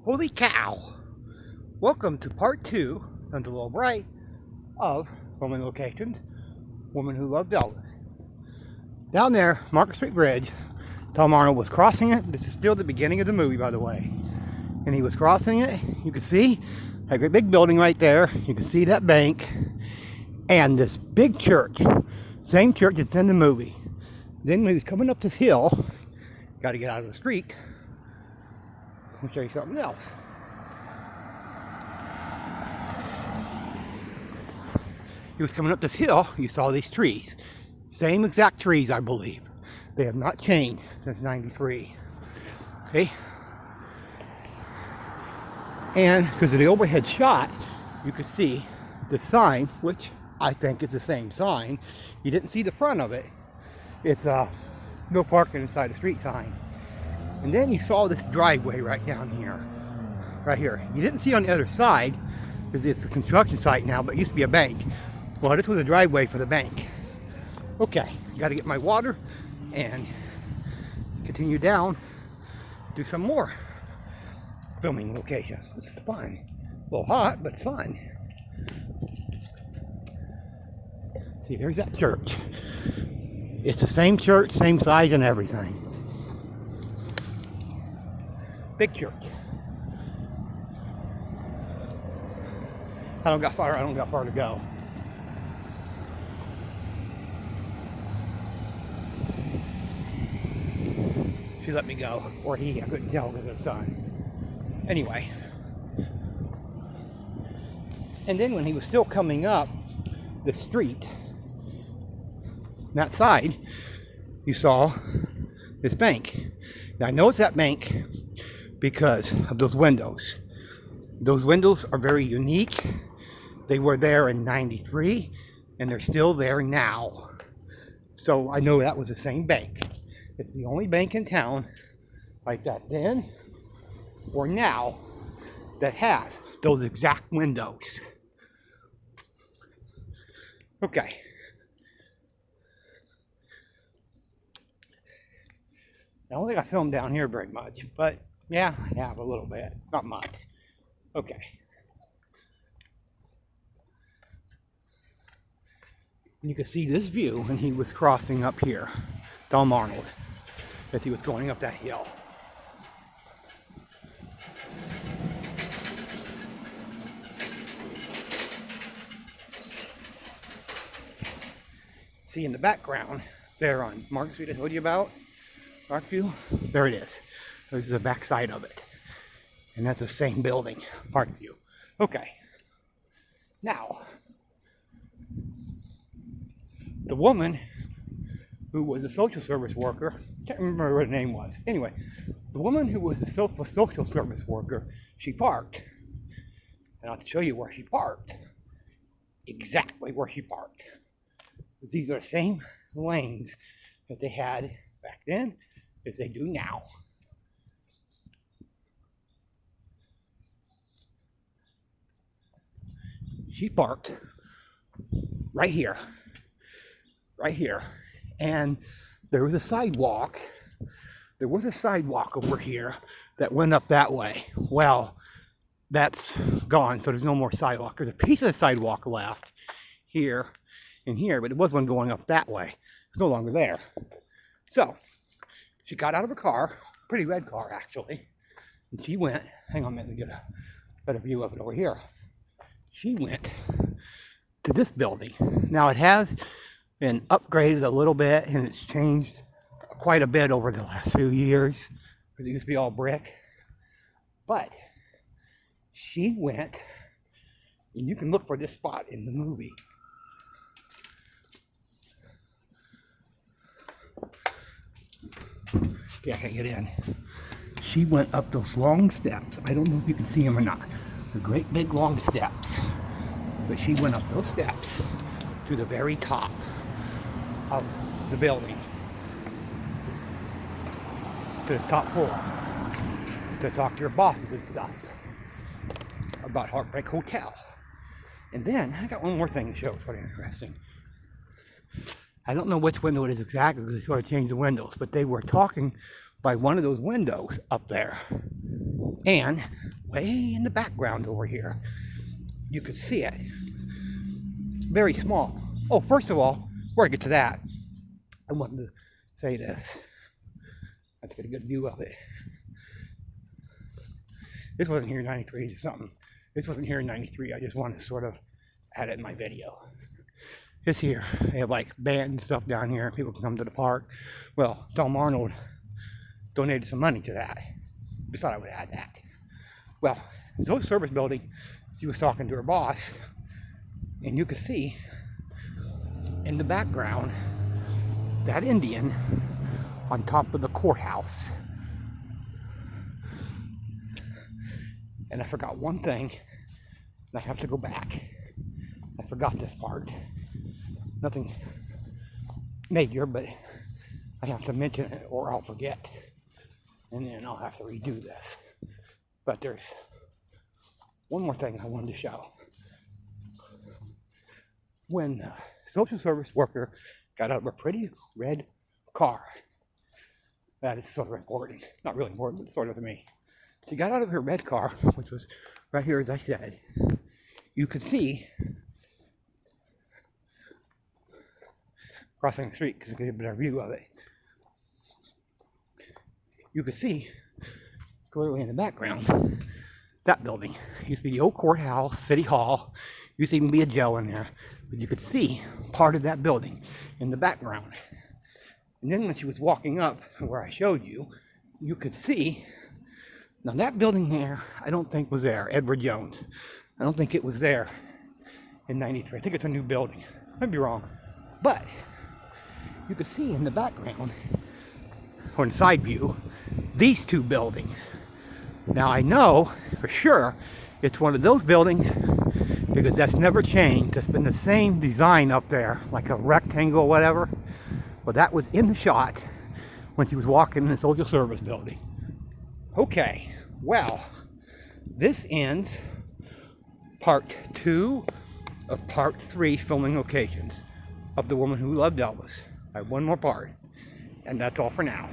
Holy cow! Welcome to part 2 on the Low Bright of Roman Locations, Woman Who Loved Elvis. Down there, Market Street Bridge, Tom Arnold was crossing it. This is still the beginning of the movie, by the way. And he was crossing it. You can see a great big building right there. You can see that bank. And this big church. Same church that's in the movie. Then when he was coming up this hill, got to get out of the street. I'll show you something else. He was coming up this hill, you saw these trees. Same exact trees, I believe. They have not changed since '93. Okay? And because of the overhead shot, you could see the sign, which I think is the same sign. You didn't see the front of it. It's a no parking inside the street sign. And then you saw this driveway right down here. Right here. You didn't see on the other side, because it's a construction site now, but it used to be a bank. Well, this was a driveway for the bank. Okay, got to get my water and continue down, do some more filming locations. This is fun. A little hot, but fun. See, there's that church. It's the same church, same size and everything. Big church. I don't got far to go. She let me go, or he, I couldn't tell because of the sun. Anyway. And then when he was still coming up the street, that side, you saw this bank. Now I know it's that bank because of those windows. Those windows are very unique. They were there in '93 and they're still there now. So I know that was the same bank. It's the only bank in town like that then or now that has those exact windows. Okay. I don't think I filmed down here very much, but yeah, I have a little bit. Not much. Okay. You can see this view when he was crossing up here, Tom Arnold, as he was going up that hill. See in the background, there on Market Street I told you about, Parkview, there it is. This is the back side of it. And that's the same building, Parkview. Okay. Now, the woman who was a social service worker, can't remember what her name was. Anyway, the woman who was a social service worker, she parked. And I'll show you where she parked. Exactly where she parked. These are the same lanes that they had back then as they do now. She parked right here. Right here. And there was a sidewalk. There was a sidewalk over here that went up that way. Well, that's gone, so there's no more sidewalk. There's a piece of the sidewalk left here and here, but it was one going up that way. It's no longer there. So, she got out of her car, pretty red car actually, and she went, hang on a minute, let me get a better view of it over here. She went to this building. Now it has been upgraded a little bit and it's changed quite a bit over the last few years. It used to be all brick. But she went, and you can look for this spot in the movie. Okay, I can't get in. She went up those long steps. I don't know if you can see them or not. They're great big long steps. But she went up those steps to the very top of the building. To the top floor. To talk to your bosses and stuff. About Heartbreak Hotel. And then, I got one more thing to show. It's pretty interesting. I don't know which window it is exactly because they sort of changed the windows, but they were talking by one of those windows up there. And way in the background over here. You could see it. Very small. Oh, first of all, before I get to that, I wanted to say this. Let's get a good view of it. This wasn't here in 93 or something. This wasn't here in 93. I just wanted to sort of add it in my video. This here, they have like band and stuff down here. People can come to the park. Well, Tom Arnold donated some money to that. Just thought I would add that. Well, in the service building, she was talking to her boss, and you could see in the background that Indian on top of the courthouse. And I forgot one thing, and I have to go back. I forgot this part. Nothing major, but I have to mention it or I'll forget. And then I'll have to redo this. But there's one more thing I wanted to show. When the social service worker got out of a pretty red car, that is sort of important. Not really important, but sort of to me. She got out of her red car, which was right here, as I said. You could see crossing the street because you could get a better view of it. You could see clearly in the background that building. It used to be the old courthouse, city hall. Used to even be a jail in there. But you could see part of that building in the background. And then when she was walking up where I showed you, you could see, now that building there, I don't think was there, Edward Jones. I don't think it was there in 93. I think it's a new building. I might be wrong. But you could see in the background, or in side view, these two buildings. Now I know for sure it's one of those buildings because that's never changed. It's been the same design up there, like a rectangle or whatever. Well, that was in the shot when she was walking in the social service building. Okay, well, this ends part 2 of part 3 filming locations of The Woman Who Loved Elvis. I have one more part, and that's all for now.